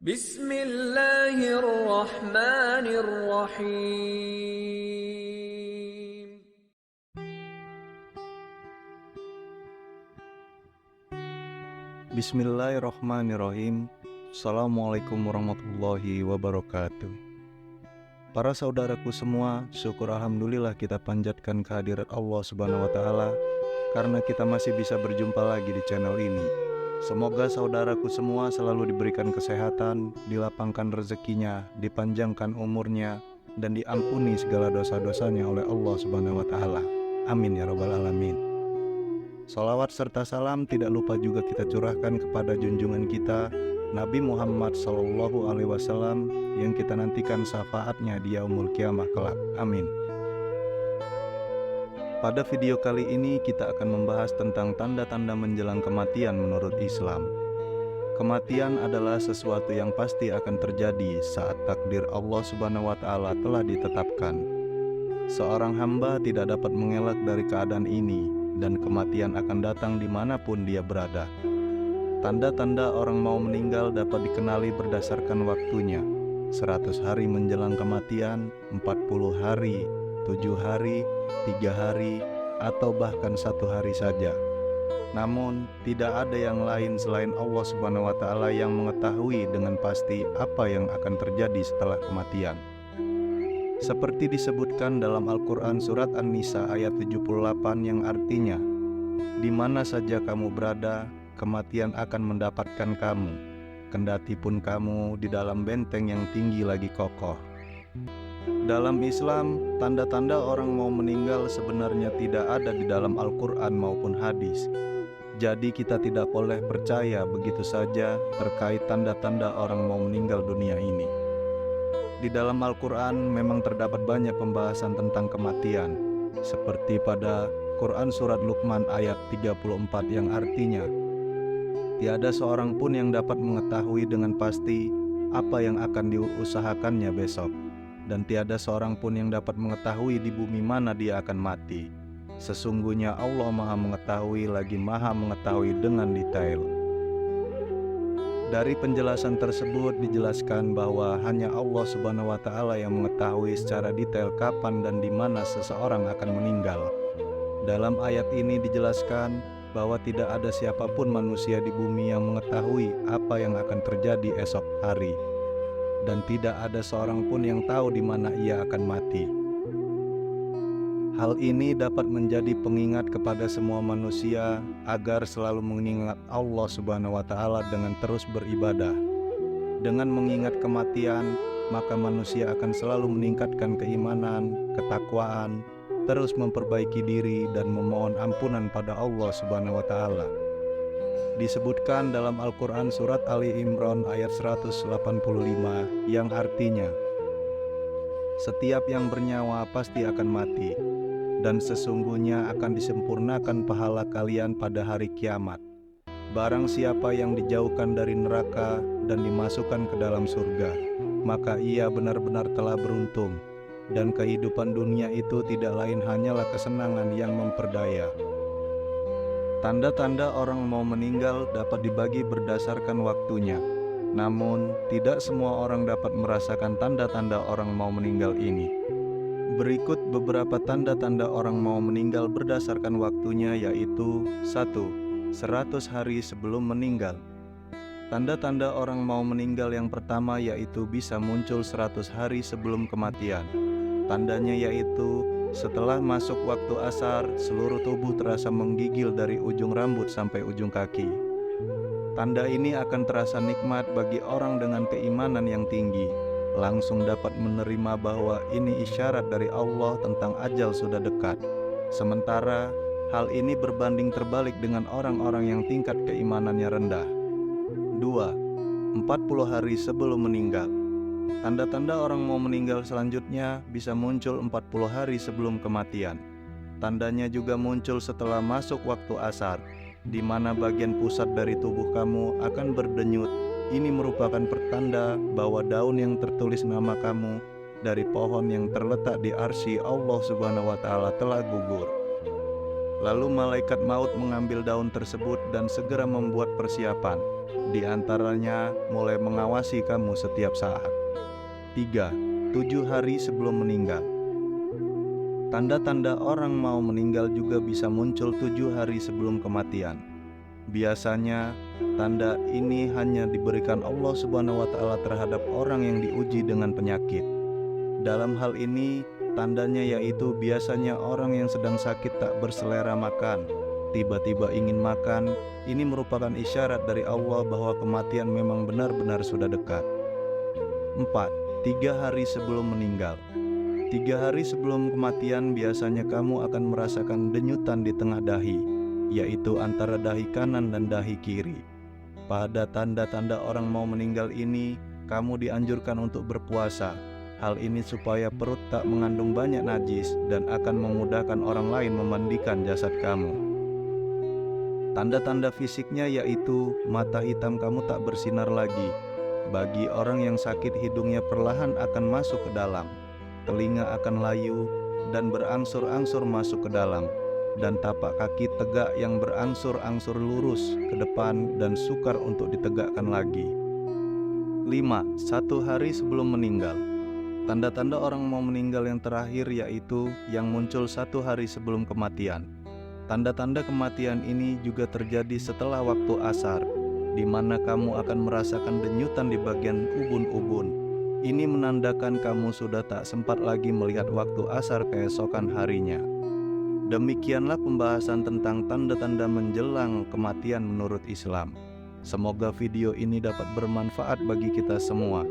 Bismillahirrahmanirrahim. Bismillahirrahmanirrahim. Assalamualaikum warahmatullahi wabarakatuh. Para saudaraku semua, syukur alhamdulillah kita panjatkan kehadirat Allah Subhanahu wa Ta'ala karena kita masih bisa berjumpa lagi di channel ini. Semoga saudaraku semua selalu diberikan kesehatan, dilapangkan rezekinya, dipanjangkan umurnya, dan diampuni segala dosa-dosanya oleh Allah Subhanahu wa Ta'ala. Amin ya rabbal alamin. Salawat serta salam tidak lupa juga kita curahkan kepada junjungan kita Nabi Muhammad SAW yang kita nantikan syafaatnya di yaumul kiamah kelak. Amin. Pada video kali ini kita akan membahas tentang tanda-tanda menjelang kematian menurut Islam. Kematian adalah sesuatu yang pasti akan terjadi saat takdir Allah Subhanahu wa Ta'ala telah ditetapkan. Seorang hamba tidak dapat mengelak dari keadaan ini, dan kematian akan datang dimanapun dia berada. Tanda-tanda orang mau meninggal dapat dikenali berdasarkan waktunya. 100 hari menjelang kematian, 40 hari, 7 hari, 3 hari, atau bahkan 1 hari saja. Namun, tidak ada yang lain selain Allah Subhanahu wa Ta'ala yang mengetahui dengan pasti apa yang akan terjadi setelah kematian. Seperti disebutkan dalam Al-Quran surat An-Nisa ayat 78 yang artinya, "Di mana saja kamu berada, kematian akan mendapatkan kamu, kendati pun kamu di dalam benteng yang tinggi lagi kokoh." Dalam Islam, tanda-tanda orang mau meninggal sebenarnya tidak ada di dalam Al-Quran maupun hadis. Jadi kita tidak boleh percaya begitu saja terkait tanda-tanda orang mau meninggal dunia ini. Di dalam Al-Quran memang terdapat banyak pembahasan tentang kematian, seperti pada Quran Surat Luqman ayat 34 yang artinya, "Tiada seorang pun yang dapat mengetahui dengan pasti apa yang akan diusahakannya besok, dan tiada seorang pun yang dapat mengetahui di bumi mana dia akan mati. Sesungguhnya Allah Maha Mengetahui lagi Maha Mengetahui dengan detail." Dari penjelasan tersebut dijelaskan bahwa hanya Allah Subhanahu wa Ta'ala yang mengetahui secara detail kapan dan di mana seseorang akan meninggal. Dalam ayat ini dijelaskan bahwa tidak ada siapapun manusia di bumi yang mengetahui apa yang akan terjadi esok hari, dan tidak ada seorang pun yang tahu di mana ia akan mati. Hal ini dapat menjadi pengingat kepada semua manusia agar selalu mengingat Allah Subhanahu wa Ta'ala dengan terus beribadah. Dengan mengingat kematian, maka manusia akan selalu meningkatkan keimanan, ketakwaan, terus memperbaiki diri dan memohon ampunan pada Allah Subhanahu wa Ta'ala. Disebutkan dalam Al-Quran surat Ali Imran ayat 185 yang artinya, "Setiap yang bernyawa pasti akan mati, dan sesungguhnya akan disempurnakan pahala kalian pada hari kiamat. Barang siapa yang dijauhkan dari neraka dan dimasukkan ke dalam surga, maka ia benar-benar telah beruntung, dan kehidupan dunia itu tidak lain hanyalah kesenangan yang memperdaya." Tanda-tanda orang mau meninggal dapat dibagi berdasarkan waktunya. Namun, tidak semua orang dapat merasakan tanda-tanda orang mau meninggal ini. Berikut beberapa tanda-tanda orang mau meninggal berdasarkan waktunya, yaitu 1. 100 hari sebelum meninggal. Tanda-tanda orang mau meninggal yang pertama yaitu bisa muncul 100 hari sebelum kematian. Tandanya yaitu setelah masuk waktu asar, seluruh tubuh terasa menggigil dari ujung rambut sampai ujung kaki. Tanda ini akan terasa nikmat bagi orang dengan keimanan yang tinggi, langsung dapat menerima bahwa ini isyarat dari Allah tentang ajal sudah dekat. Sementara hal ini berbanding terbalik dengan orang-orang yang tingkat keimanannya rendah. 2. 40 hari sebelum meninggal. Tanda-tanda orang mau meninggal selanjutnya bisa muncul 40 hari sebelum kematian. Tandanya juga muncul setelah masuk waktu asar, di mana bagian pusat dari tubuh kamu akan berdenyut. Ini merupakan pertanda bahwa daun yang tertulis nama kamu dari pohon yang terletak di arsy Allah Subhanahu wa Ta'ala telah gugur. Lalu malaikat maut mengambil daun tersebut dan segera membuat persiapan. Di antaranya mulai mengawasi kamu setiap saat. 3. 7 hari sebelum meninggal. Tanda-tanda orang mau meninggal juga bisa muncul 7 hari sebelum kematian. Biasanya, tanda ini hanya diberikan Allah Subhanahu wa Ta'ala terhadap orang yang diuji dengan penyakit. Dalam hal ini, tandanya yaitu biasanya orang yang sedang sakit tak berselera makan, tiba-tiba ingin makan. Ini merupakan isyarat dari Allah bahwa kematian memang benar-benar sudah dekat. 4. 3 hari sebelum meninggal. 3 hari sebelum kematian biasanya kamu akan merasakan denyutan di tengah dahi, yaitu antara dahi kanan dan dahi kiri. Pada tanda-tanda orang mau meninggal ini, kamu dianjurkan untuk berpuasa. Hal ini supaya perut tak mengandung banyak najis dan akan memudahkan orang lain memandikan jasad kamu. Tanda-tanda fisiknya yaitu mata hitam kamu tak bersinar lagi. Bagi orang yang sakit, hidungnya perlahan akan masuk ke dalam, telinga akan layu dan berangsur-angsur masuk ke dalam, dan tapak kaki tegak yang berangsur-angsur lurus ke depan dan sukar untuk ditegakkan lagi. 5. 1 hari sebelum meninggal. Tanda-tanda orang mau meninggal yang terakhir yaitu yang muncul 1 hari sebelum kematian. Tanda-tanda kematian ini juga terjadi setelah waktu asar, di mana kamu akan merasakan denyutan di bagian ubun-ubun. Ini menandakan kamu sudah tak sempat lagi melihat waktu asar keesokan harinya. Demikianlah pembahasan tentang tanda-tanda menjelang kematian menurut Islam. Semoga video ini dapat bermanfaat bagi kita semua.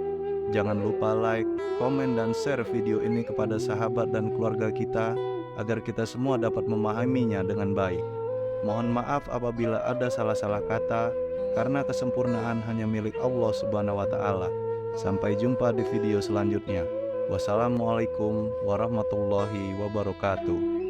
Jangan lupa like, komen, dan share video ini kepada sahabat dan keluarga kita agar kita semua dapat memahaminya dengan baik. Mohon maaf apabila ada salah-salah kata, karena kesempurnaan hanya milik Allah Subhanahu wa Ta'ala. Sampai jumpa di video selanjutnya. Wassalamualaikum warahmatullahi wabarakatuh.